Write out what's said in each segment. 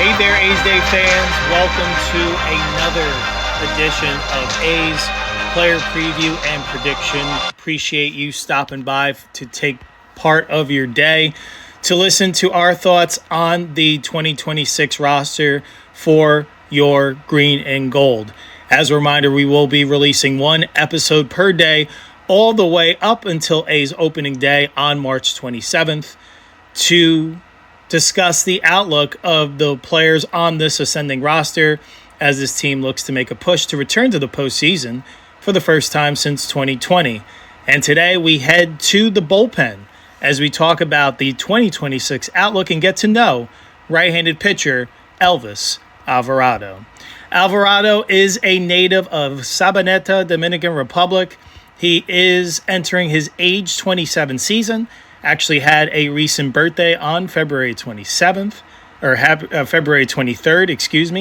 Hey there, A's Day fans. Welcome to another edition of A's Player Preview and Prediction. Appreciate you stopping by to take part of your day to listen to our thoughts on the 2026 roster for your green and gold. As a reminder, we will be releasing one episode per day all the way up until A's opening day on March 27th to discuss the outlook of the players on this ascending roster as this team looks to make a push to return to the postseason for the first time since 2020. And today we head to the bullpen as we talk about the 2026 outlook and get to know right-handed pitcher Elvis Alvarado. Alvarado is a native of Sabaneta, Dominican Republic. He is entering his age 27 season. Actually had a recent birthday on February 23rd.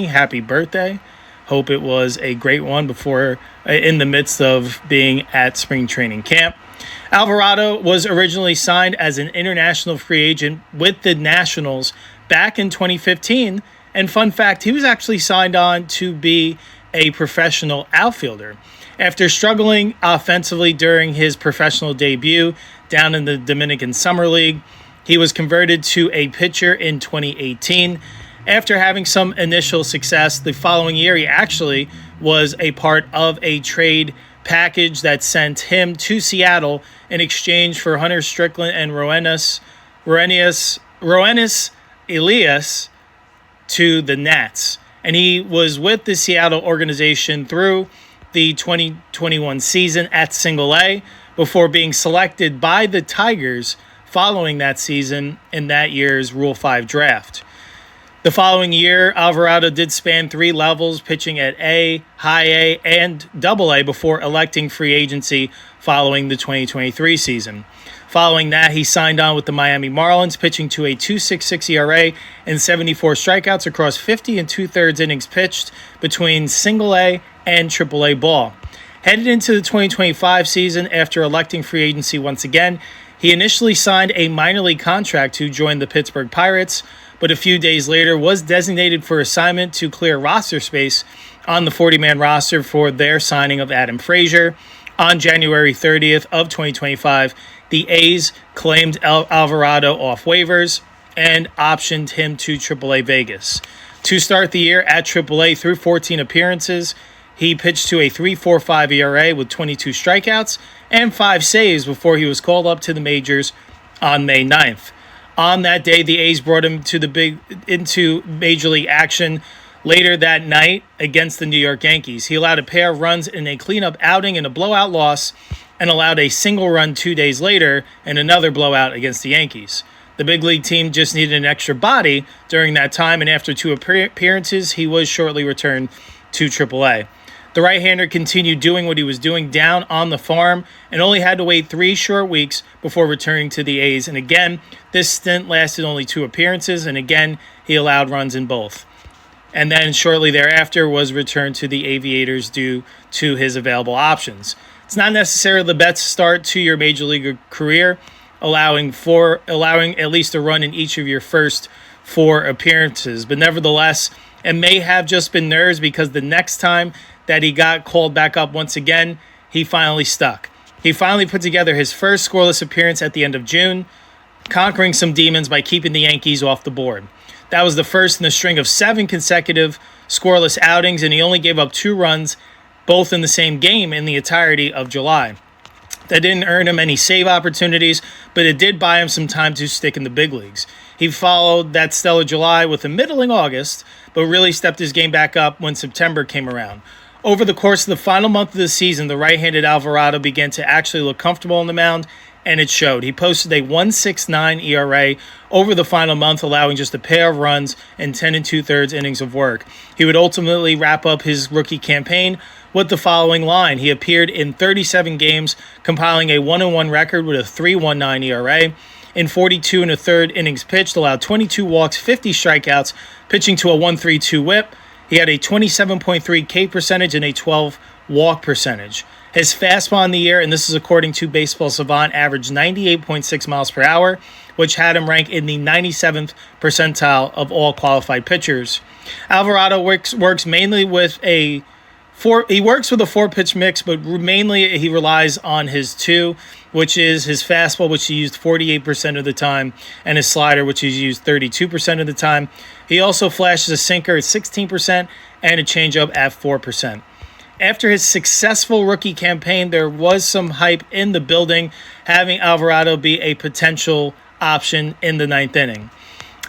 Happy birthday. Hope it was a great one before in the midst of being at spring training camp. Alvarado was originally signed as an international free agent with the Nationals back in 2015. And fun fact, he was actually signed on to be a professional outfielder. After struggling offensively during his professional debut down in the Dominican Summer League, he was converted to a pitcher in 2018. After having some initial success, the following year he actually was a part of a trade package that sent him to Seattle in exchange for Hunter Strickland and Roenis Elias to the Nats. And he was with the Seattle organization through the 2021 season at Single-A before being selected by the Tigers following that season in that year's Rule 5 draft. The following year, Alvarado did span three levels, pitching at A, High A, and Double A before electing free agency following the 2023 season. Following that, he signed on with the Miami Marlins, pitching to a 2.66 ERA and 74 strikeouts across 50 and two-thirds innings pitched between Single-A and Triple-A ball. Headed into the 2025 season, after electing free agency once again, he initially signed a minor league contract to join the Pittsburgh Pirates, but a few days later was designated for assignment to clear roster space on the 40-man roster for their signing of Adam Frazier. On January 30th of 2025, the A's claimed Alvarado off waivers and optioned him to AAA Vegas. To start the year at AAA through 14 appearances, he pitched to a 3.45 ERA with 22 strikeouts and 5 saves before he was called up to the majors on May 9th. On that day, the A's brought him into Major League action later that night against the New York Yankees. He allowed a pair of runs in a cleanup outing and a blowout loss, and allowed a single run 2 days later in another blowout against the Yankees. The big league team just needed an extra body during that time, and after 2 appearances, he was shortly returned to AAA. The right-hander continued doing what he was doing down on the farm and only had to wait 3 short weeks before returning to the A's. And again, this stint lasted only 2 appearances, and again, he allowed runs in both. And then shortly thereafter was returned to the Aviators due to his available options. It's not necessarily the best start to your major league career, allowing at least a run in each of your first 4 appearances. But nevertheless, it may have just been nerves because the next time that he got called back up once again, he finally stuck. He finally put together his first scoreless appearance at the end of June, conquering some demons by keeping the Yankees off the board. That was the first in a string of 7 consecutive scoreless outings, and he only gave up 2 runs, both in the same game in the entirety of July. That didn't earn him any save opportunities, but it did buy him some time to stick in the big leagues. He followed that stellar July with a middling August, but really stepped his game back up when September came around. Over the course of the final month of the season, the right-handed Alvarado began to actually look comfortable on the mound, and it showed. He posted a 1.69 ERA over the final month, allowing just a pair of runs and 10 2/3 innings of work. He would ultimately wrap up his rookie campaign with the following line. He appeared in 37 games, compiling a 1-1 record with a 3.19 ERA. In 42 1/3 innings pitched, allowed 22 walks, 50 strikeouts, pitching to a 1.32 whip. He had a 27.3 K percentage and a 12 walk percentage. His fastball in the year, and this is according to Baseball Savant, averaged 98.6 miles per hour, which had him rank in the 97th percentile of all qualified pitchers. Alvarado works mainly with a four-pitch mix, but mainly he relies on his two, which is his fastball, which he used 48% of the time, and his slider, which he's used 32% of the time. He also flashes a sinker at 16% and a changeup at 4%. After his successful rookie campaign, there was some hype in the building, having Alvarado be a potential option in the ninth inning.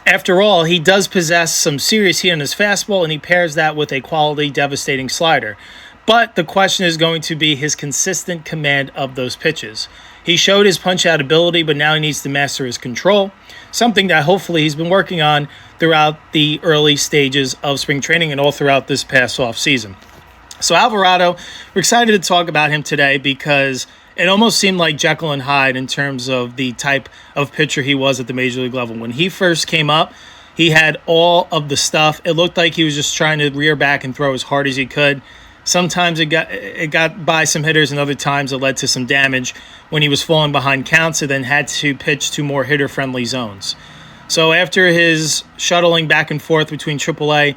After all, he does possess some serious heat on his fastball, and he pairs that with a quality, devastating slider. But the question is going to be his consistent command of those pitches. He showed his punch-out ability, but now he needs to master his control, something that hopefully he's been working on throughout the early stages of spring training and all throughout this past offseason. So Alvarado, we're excited to talk about him today because it almost seemed like Jekyll and Hyde in terms of the type of pitcher he was at the major league level. When he first came up, he had all of the stuff. It looked like he was just trying to rear back and throw as hard as he could. Sometimes it got by some hitters, and other times it led to some damage when he was falling behind counts and then had to pitch to more hitter-friendly zones. So after his shuttling back and forth between AAA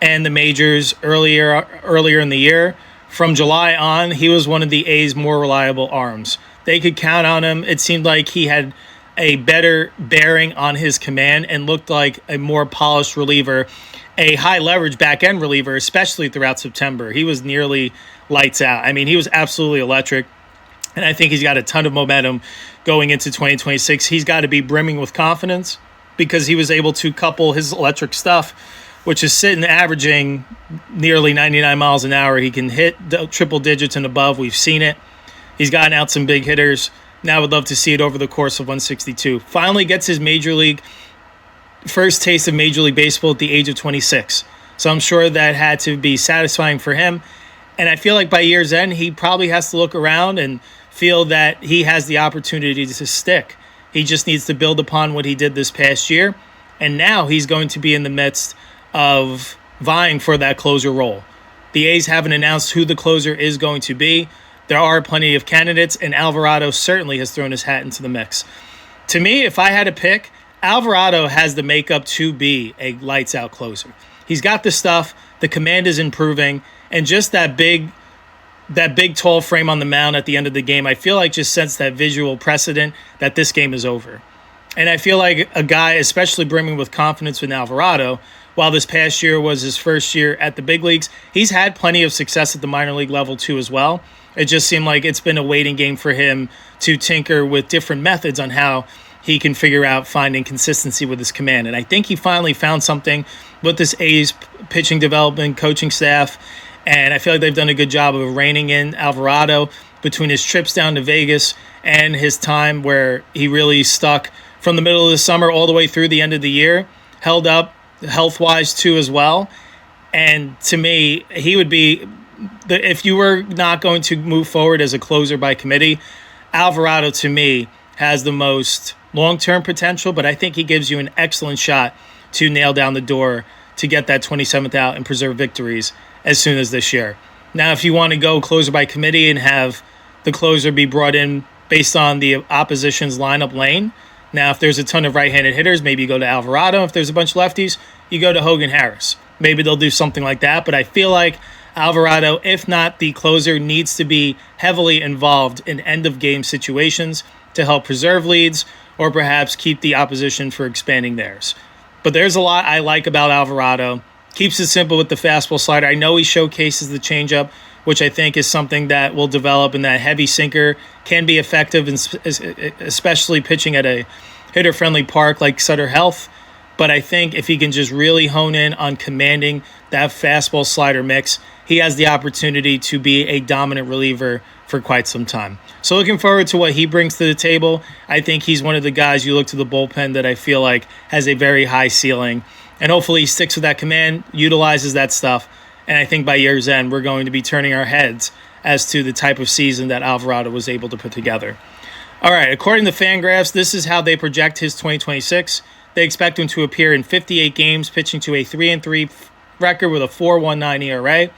and the majors earlier in the year, from July on, he was one of the A's more reliable arms. They could count on him. It seemed like he had a better bearing on his command and looked like a more polished reliever, a high-leverage back-end reliever, especially throughout September. He was nearly lights out. I mean, he was absolutely electric, and I think he's got a ton of momentum going into 2026. He's got to be brimming with confidence because he was able to couple his electric stuff, which is sitting averaging nearly 99 miles an hour. He can hit triple digits and above. We've seen it. He's gotten out some big hitters. Now I would love to see it over the course of 162. Finally gets his first taste of Major League Baseball at the age of 26. So I'm sure that had to be satisfying for him. And I feel like by year's end, he probably has to look around and feel that he has the opportunity to stick. He just needs to build upon what he did this past year. And now he's going to be in the midst of vying for that closer role. The A's haven't announced who the closer is going to be. There are plenty of candidates, and Alvarado certainly has thrown his hat into the mix. To me, if I had to pick, Alvarado has the makeup to be a lights-out closer. He's got the stuff, the command is improving, and just that big tall frame on the mound at the end of the game, I feel like just sets that visual precedent that this game is over. And I feel like a guy, especially brimming with confidence with Alvarado, while this past year was his first year at the big leagues, he's had plenty of success at the minor league level too as well. It just seemed like it's been a waiting game for him to tinker with different methods on how he can figure out finding consistency with his command. And I think he finally found something with this A's pitching development coaching staff. And I feel like they've done a good job of reining in Alvarado between his trips down to Vegas and his time where he really stuck from the middle of the summer all the way through the end of the year, held up health-wise too as well. And to me, he would be, if you were not going to move forward as a closer by committee, Alvarado to me has the most long-term potential, but I think he gives you an excellent shot to nail down the door to get that 27th out and preserve victories as soon as this year. Now, if you want to go closer by committee and have the closer be brought in based on the opposition's lineup lane, now, if there's a ton of right-handed hitters, maybe you go to Alvarado. If there's a bunch of lefties, you go to Hogan Harris. Maybe they'll do something like that. But I feel like Alvarado, if not the closer, needs to be heavily involved in end-of-game situations to help preserve leads or perhaps keep the opposition for expanding theirs. But there's a lot I like about Alvarado. Keeps it simple with the fastball slider. I know he showcases the changeup, which I think is something that will develop, and that heavy sinker can be effective, especially pitching at a hitter-friendly park like Sutter Health. But I think if he can just really hone in on commanding that fastball slider mix, he has the opportunity to be a dominant reliever for quite some time. So looking forward to what he brings to the table. I think he's one of the guys you look to the bullpen that I feel like has a very high ceiling. And hopefully he sticks with that command, utilizes that stuff. And I think by year's end, we're going to be turning our heads as to the type of season that Alvarado was able to put together. All right, according to Fangraphs, this is how they project his 2026. They expect him to appear in 58 games, pitching to a 3-3 record with a 4.19 ERA.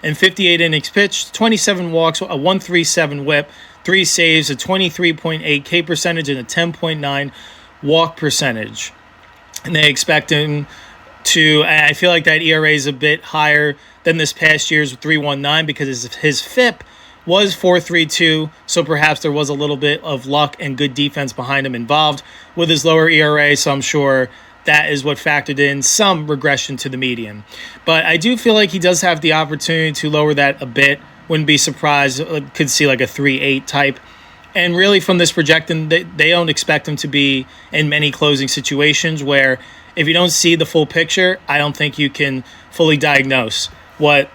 in 58 innings pitched, 27 walks, a 1.37 whip, 3 saves, a 23.8 K percentage, and a 10.9 walk percentage. And they expect him to, and I feel like that ERA is a bit higher than this past year's 3.19 because his FIP was 4.32, so perhaps there was a little bit of luck and good defense behind him involved with his lower ERA, so I'm sure that is what factored in some regression to the median. But I do feel like he does have the opportunity to lower that a bit. Wouldn't be surprised, could see like a 3.8 type. And really from this projection, they don't expect him to be in many closing situations where if you don't see the full picture, I don't think you can fully diagnose what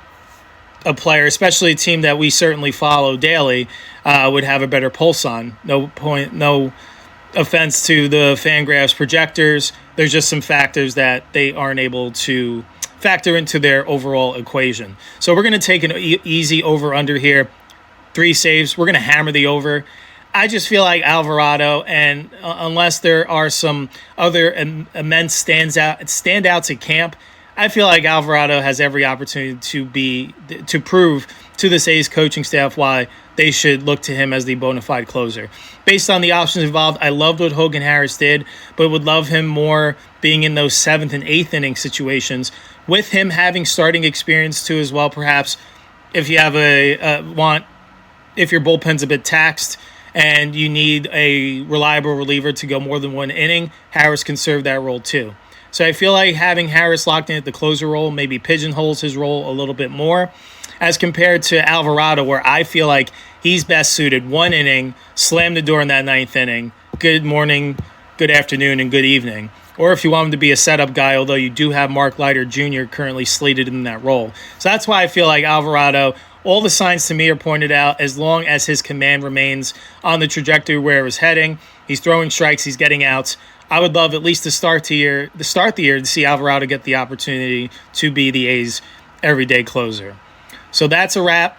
a player, especially a team that we certainly follow daily, would have a better pulse on. No offense to the Fangraphs projectors. There's just some factors that they aren't able to factor into their overall equation. So we're going to take an easy over-under here. 3 saves. We're going to hammer the over. I just feel like Alvarado, and unless there are some other immense standouts at camp, I feel like Alvarado has every opportunity to prove to this A's coaching staff why they should look to him as the bona fide closer. Based on the options involved, I loved what Hogan Harris did, but would love him more being in those 7th and 8th inning situations, with him having starting experience too as well. Perhaps if you have if your bullpen's a bit taxed and you need a reliable reliever to go more than 1 inning, Harris can serve that role too. So I feel like having Harris locked in at the closer role maybe pigeonholes his role a little bit more as compared to Alvarado, where I feel like he's best suited 1 inning, slam the door in that 9th inning, good morning, good afternoon, and good evening. Or if you want him to be a setup guy, although you do have Mark Leiter Jr. currently slated in that role. So that's why I feel like Alvarado, all the signs to me are pointed out as long as his command remains on the trajectory where it was heading. He's throwing strikes, he's getting outs. I would love at least to start the year to see Alvarado get the opportunity to be the A's everyday closer. So that's a wrap.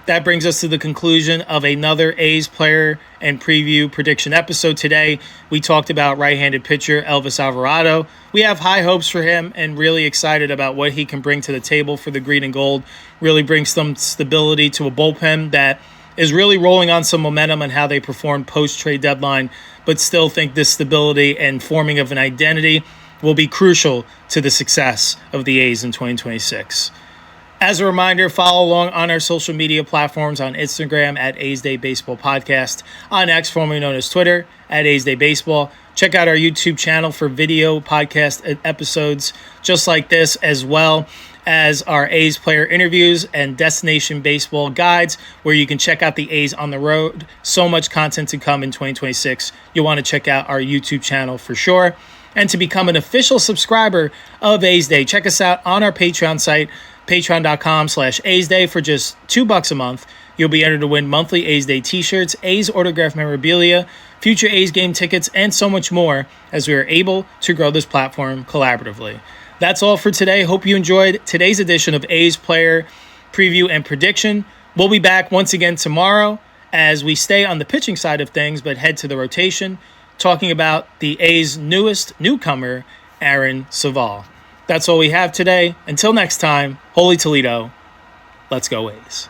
That brings us to the conclusion of another A's player and preview prediction episode today. We talked about right-handed pitcher Elvis Alvarado. We have high hopes for him and really excited about what he can bring to the table for the green and gold. Really brings some stability to a bullpen that is really rolling on some momentum on how they performed post-trade deadline, but still think this stability and forming of an identity will be crucial to the success of the A's in 2026. As a reminder, follow along on our social media platforms on Instagram at A's Day Baseball Podcast, on X, formerly known as Twitter, at A's Day Baseball. Check out our YouTube channel for video podcast episodes just like this, as well as our A's player interviews and destination baseball guides, where you can check out the A's on the road. So much content to come in 2026. You'll want to check out our YouTube channel for sure. And to become an official subscriber of A's Day, check us out on our Patreon site, patreon.com/A's Day. For just $2 a month, you'll be entered to win monthly A's Day t-shirts, A's autographed memorabilia, future A's game tickets, and so much more as we are able to grow this platform collaboratively. That's all for today. Hope you enjoyed today's edition of A's Player Preview and Prediction. We'll be back once again tomorrow as we stay on the pitching side of things, but head to the rotation, talking about the A's newest newcomer, Aaron Civale. That's all we have today. Until next time, Holy Toledo, let's go A's.